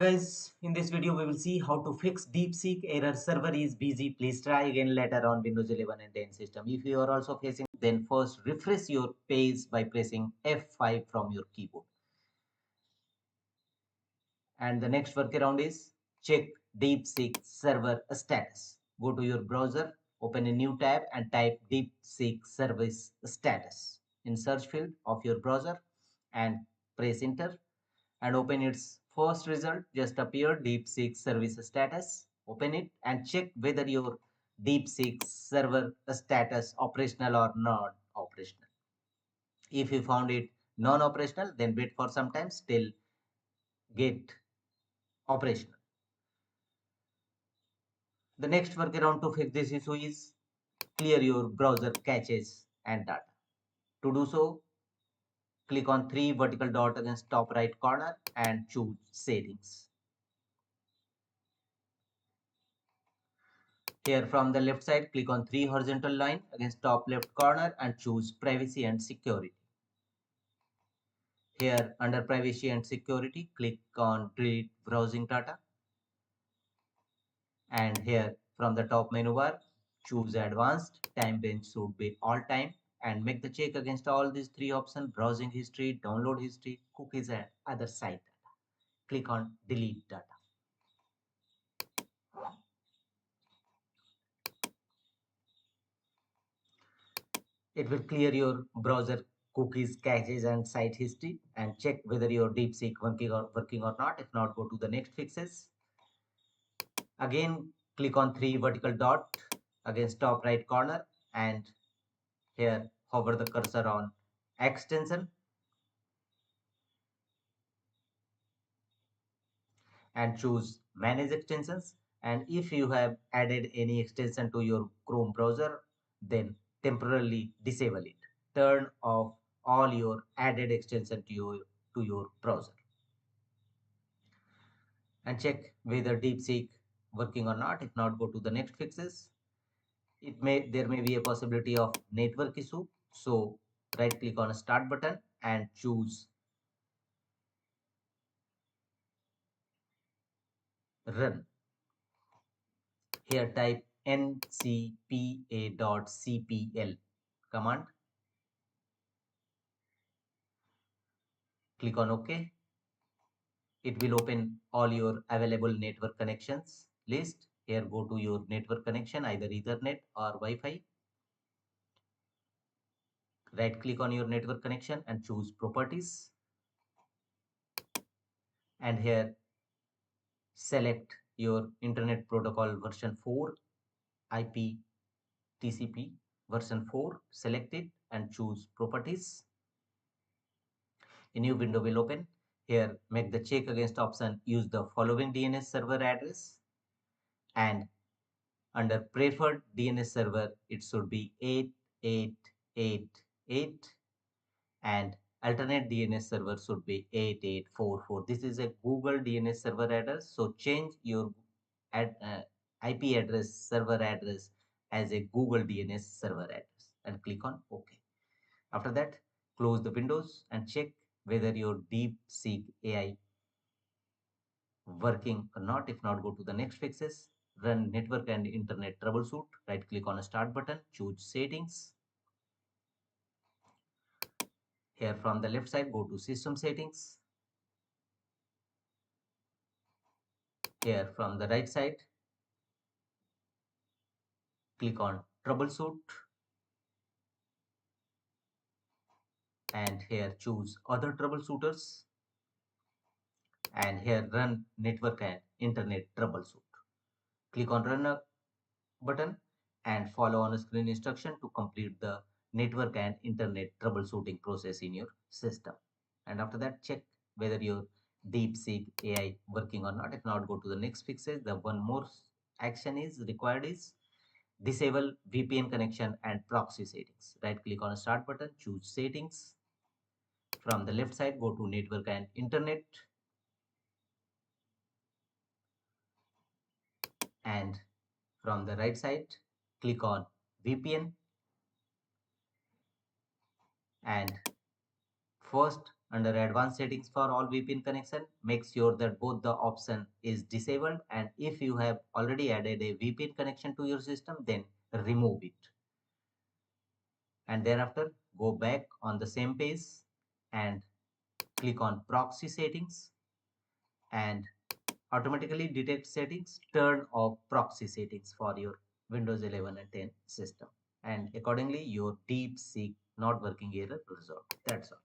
Guys, in this video we will see how to fix DeepSeek error. Server is busy. Please try again later on Windows 11 and 10 system. If you are also facing, then first refresh your page by pressing F5 from your keyboard. And the next workaround is check DeepSeek server status. Go to your browser, open a new tab and type DeepSeek service status in search field of your browser and press enter and open its first result just appeared DeepSeek service status. Open it and check whether your DeepSeek server status operational or not operational. If you found it non-operational, then wait for some time till get operational. The next workaround to fix this issue is clear your browser caches and data. To do so, click on three vertical dot against top right corner and choose settings. Here from the left side, click on three horizontal line against top left corner and choose privacy and security. Here under privacy and security, click on delete browsing data. And here from the top menu bar, choose advanced. Time range should be all time and make the check against all these three options: browsing history, download history, cookies and other site data. Click on delete data. It will clear your browser cookies, caches, and site history and check whether your DeepSeek working or not. If not, go to the next fixes. Again, click on three vertical dot against top right corner and here hover the cursor on extension and choose manage extensions. And if you have added any extension to your Chrome browser, then temporarily disable it. Turn off all your added extension to your browser and check whether DeepSeek working or not. If not, go to the next fixes. There may be a possibility of network issue. So right click on start button and choose run. Here type ncpa.cpl command. Click on OK. It will open all your available network connections list. Here go to your network connection, either Ethernet or Wi-Fi. Right click on your network connection and choose properties. And here select your internet protocol version 4, IP TCP version 4. Select it and choose properties. A new window will open. Here make the check against option, use the following DNS server address, and under preferred DNS server it should be 8888 and alternate DNS server should be 8844. This is a Google DNS server address, so change your IP address server address as a Google DNS server address and click on OK. After that, close the windows and check whether your DeepSeek AI working or not. If not, go to the next fixes. Run network and internet troubleshoot. Right click on a start button, choose settings. Here from the left side, go to system settings. Here from the right side, click on troubleshoot and here choose other troubleshooters and here run network and internet troubleshoot. Click on run button and follow on screen instruction to complete the network and internet troubleshooting process in your system. And after that, check whether your DeepSeek AI working or not. If not, go to the next fixes. The one more action is required is disable VPN connection and proxy settings. Right click on start button, choose settings. From the left side, go to network and internet and from the right side, click on VPN and first Under advanced settings for all VPN connection, make sure that both the option is disabled, and if you have already added a VPN connection to your system, then remove it. And thereafter go back on the same page and click on proxy settings, and automatically detect settings, turn off proxy settings for your Windows 11 and 10 system, and accordingly your DeepSeek not working error resolved. That's all.